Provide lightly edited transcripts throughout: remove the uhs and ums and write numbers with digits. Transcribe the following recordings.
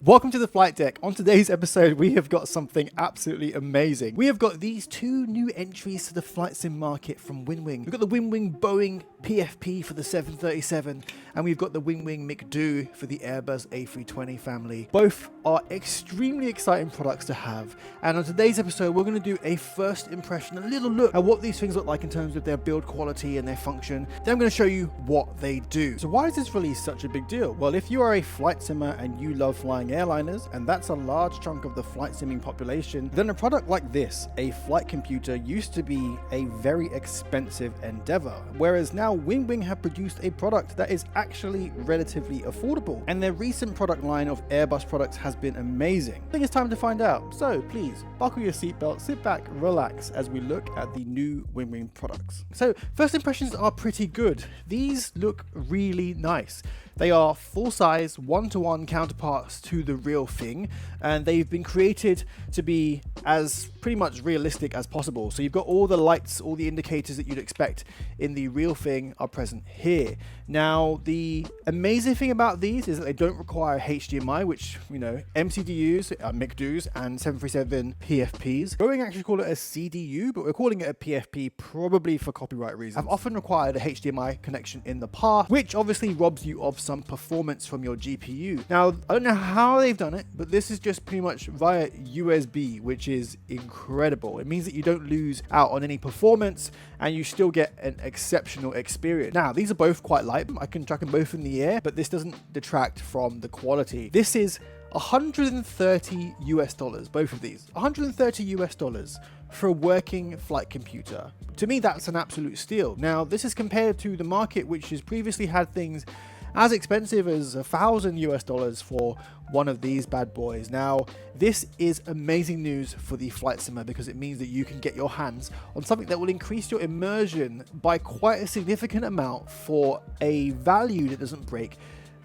Welcome to the flight deck. On today's episode, we have got something absolutely amazing. We have got these two new entries to the flight sim market from Winwing. We've got the Winwing Boeing PFP for the 737, and we've got the Winwing McDo for the Airbus A320 family. Both are extremely exciting products to have. And on today's episode, we're going to do a first impression, a little look at what these things look like in terms of their build quality and their function. Then I'm going to show you what they do. So why is this release such a big deal? Well, if you are a flight simmer and you love flying airliners, and that's a large chunk of the flight simming population, then a product like this, a flight computer, used to be a very expensive endeavor, whereas now Winwing have produced a product that is actually relatively affordable, and their recent product line of Airbus products has been amazing. I think it's time to find out, so please buckle your seatbelt, sit back, relax as we look at the new Winwing products. So first impressions are pretty good. These look really nice. They are full-size, one-to-one counterparts to the real thing, and they've been created to be as pretty much realistic as possible. So you've got all the lights, all the indicators that you'd expect in the real thing are present here. Now, the amazing thing about these is that they don't require HDMI, which, you know, MCDUs, McDos, and 737 PFPs. Boeing actually call it a CDU, but we're calling it a PFP probably for copyright reasons. I've often required a HDMI connection in the past, which obviously robs you of some performance from your GPU. Now, I don't know how they've done it, but this is just pretty much via USB, which is incredible. It means that you don't lose out on any performance and you still get an exceptional experience. Now, these are both quite light. I can chuck them both in the air, but this doesn't detract from the quality. This is $130 US, both of these. $130 US for a working flight computer. To me, that's an absolute steal. Now, this is compared to the market, which has previously had things as expensive as $1,000 US for one of these bad boys. Now, this is amazing news for the flight simmer because it means that you can get your hands on something that will increase your immersion by quite a significant amount for a value that doesn't break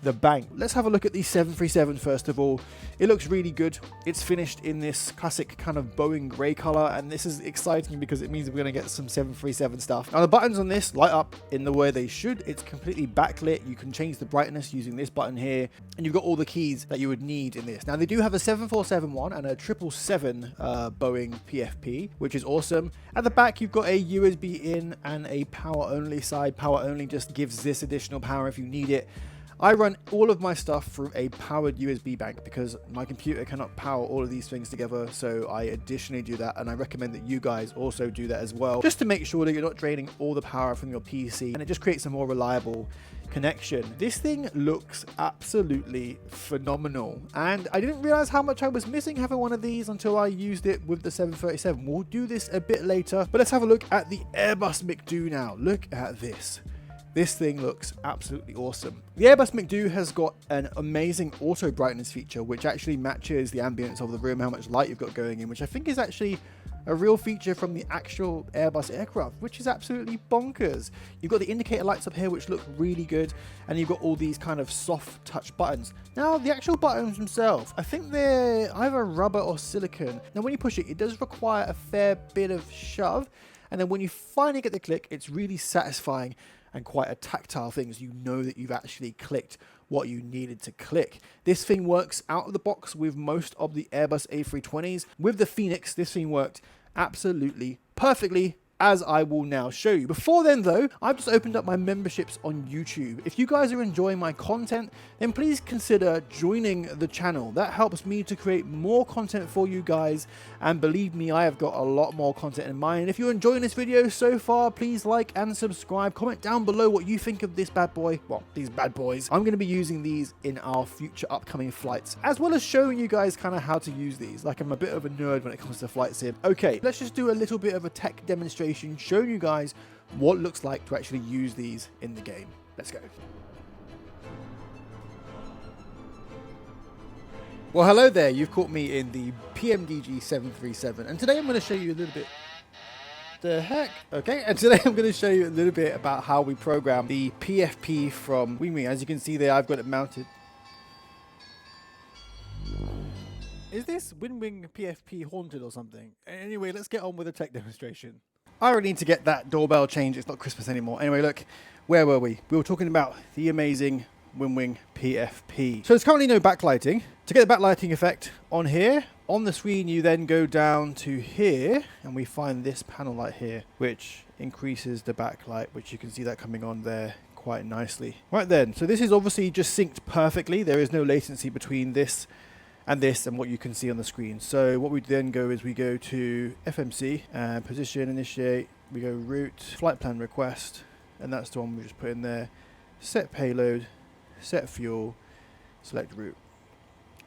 the bank. Let's have a look at the 737 first of all. It looks really good. It's finished in this classic kind of Boeing grey color, and this is exciting because it means we're going to get some 737 stuff. Now, the buttons on this light up in the way they should. It's completely backlit. You can change the brightness using this button here, and you've got all the keys that you would need in this. Now, they do have a 7471 and a 777 Boeing PFP, which is awesome. At the back, you've got a USB in and a power only side. Power only just gives this additional power if you need it. I run all of my stuff through a powered USB bank because my computer cannot power all of these things together, so I additionally do that, and I recommend that you guys also do that as well, just to make sure that you're not draining all the power from your PC, and it just creates a more reliable connection. This thing looks absolutely phenomenal, and I didn't realize how much I was missing having one of these until I used it with the 737. We'll do this a bit later, but let's have a look at the Airbus McDo now. Look at this. This thing looks absolutely awesome. The Airbus McDo has got an amazing auto brightness feature, which actually matches the ambience of the room, how much light you've got going in, which I think is actually a real feature from the actual Airbus aircraft, which is absolutely bonkers. You've got the indicator lights up here, which look really good, and you've got all these kind of soft touch buttons. Now, the actual buttons themselves, I think they're either rubber or silicone. Now, when you push it, it does require a fair bit of shove, and then when you finally get the click, it's really satisfying and quite a tactile thing, so you know that you've actually clicked what you needed to click. This thing works out of the box with most of the Airbus A320s. With the Phoenix, this thing worked absolutely perfectly, as I will now show you. Before then though, I've just opened up my memberships on YouTube. If you guys are enjoying my content, then please consider joining the channel. That helps me to create more content for you guys, and believe me, I have got a lot more content in mind. If you're enjoying this video so far, please like and subscribe. Comment down below what you think of this bad boy. Well, these bad boys. I'm going to be using these in our future upcoming flights, as well as showing you guys kind of how to use these. Like, I'm a bit of a nerd when it comes to flight sim. Okay, let's just do a little bit of a tech demonstration showing you guys what it looks like to actually use these in the game. Let's go. Well, hello there. You've caught me in the PMDG 737, and today I'm going to show you a little bit the heck. Okay, and today I'm going to show you a little bit about how we program the PFP from Winwing. As you can see there, I've got it mounted. Is this Winwing PFP haunted or something? Anyway, let's get on with the tech demonstration. I really need to get that doorbell changed. It's not Christmas anymore. Anyway, look, where were we? We were talking about the amazing Winwing PFP. So there's currently no backlighting. To get the backlighting effect on here, on the screen you then go down to here and we find this panel light here, which increases the backlight, which you can see that coming on there quite nicely. Right then, so this is obviously just synced perfectly. There is no latency between this and what you can see on the screen. So what we then go is we go to FMC and position, initiate, we go route, flight plan request, and that's the one we just put in there. Set payload, set fuel, select route.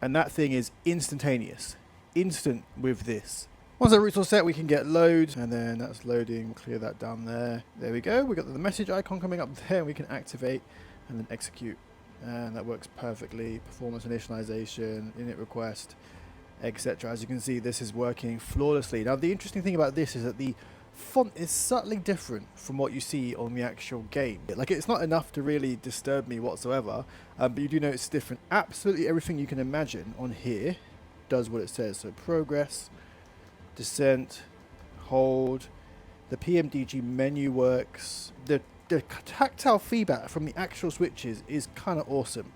And that thing is instantaneous. Instant with this. Once the route's all set, we can get load, and then that's loading. We'll clear that down there. There we go. We got the message icon coming up there, and we can activate and then execute. And that works perfectly. Performance initialization, init request, etc. As you can see, this is working flawlessly. Now, the interesting thing about this is that the font is subtly different from what you see on the actual game. Like, it's not enough to really disturb me whatsoever, but you do know it's different. Absolutely everything you can imagine on here does what it says. So progress, descent, hold, the PMDG menu works. The tactile feedback from the actual switches is kind of awesome.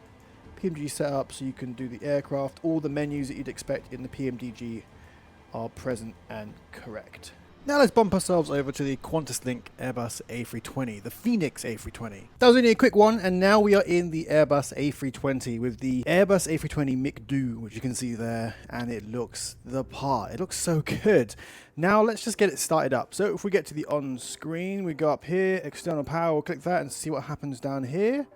PMDG setup, so you can do the aircraft. All the menus that you'd expect in the PMDG are present and correct. Now let's bump ourselves over to the QantasLink Airbus A320, the Phoenix A320. That was only a quick one, and now we are in the Airbus A320 with the Airbus A320 MIG-DO, which you can see there, and it looks the part. It looks so good. Now let's just get it started up. So if we get to the on screen, we go up here, external power, we'll click that and see what happens down here.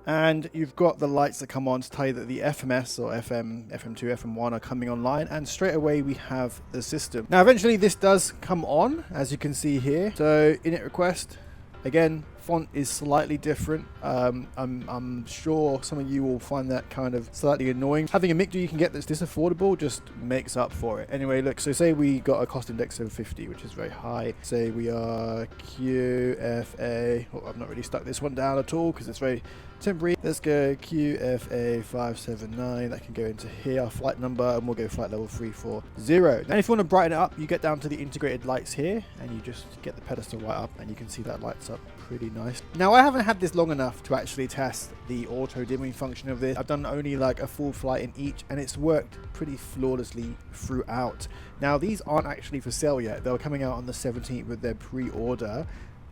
And you've got the lights that come on to tell you that the FMS or FM, FM2, FM1 are coming online, and straight away we have the system. Now eventually this does come on, as you can see here. So init request, again, font is slightly different. I'm sure some of you will find that kind of slightly annoying. Having a MIG-DO you can get that's this affordable just makes up for it. Anyway, look, so say we got a cost index of 50, which is very high. Say we are QFA, oh, I've not really stuck this one down at all because it's very temporary. Let's go QFA 579. That can go into here, our flight number, and we'll go flight level 340. Now if you want to brighten it up, you get down to the integrated lights here and you just get the pedestal light up, and you can see that lights up pretty nice. Now I haven't had this long enough to actually test the auto dimming function of this. I've done only like a full flight in each, and it's worked pretty flawlessly throughout. Now these aren't actually for sale yet. They're coming out on the 17th with their pre-order.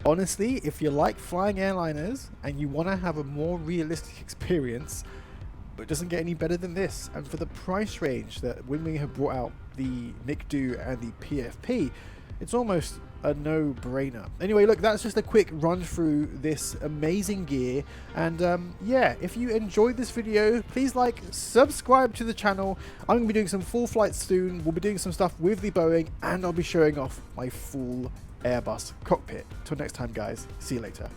Honestly, if you like flying airliners and you want to have a more realistic experience, but it doesn't get any better than this, and for the price range that Winwing have brought out the MIG-DO and the PFP, it's almost a no-brainer. Anyway, look, that's just a quick run through this amazing gear, and yeah, if you enjoyed this video, please like, subscribe to the channel. I'm going to be doing some full flights soon. We'll be doing some stuff with the Boeing, and I'll be showing off my full Airbus cockpit. Till next time, guys, see you later.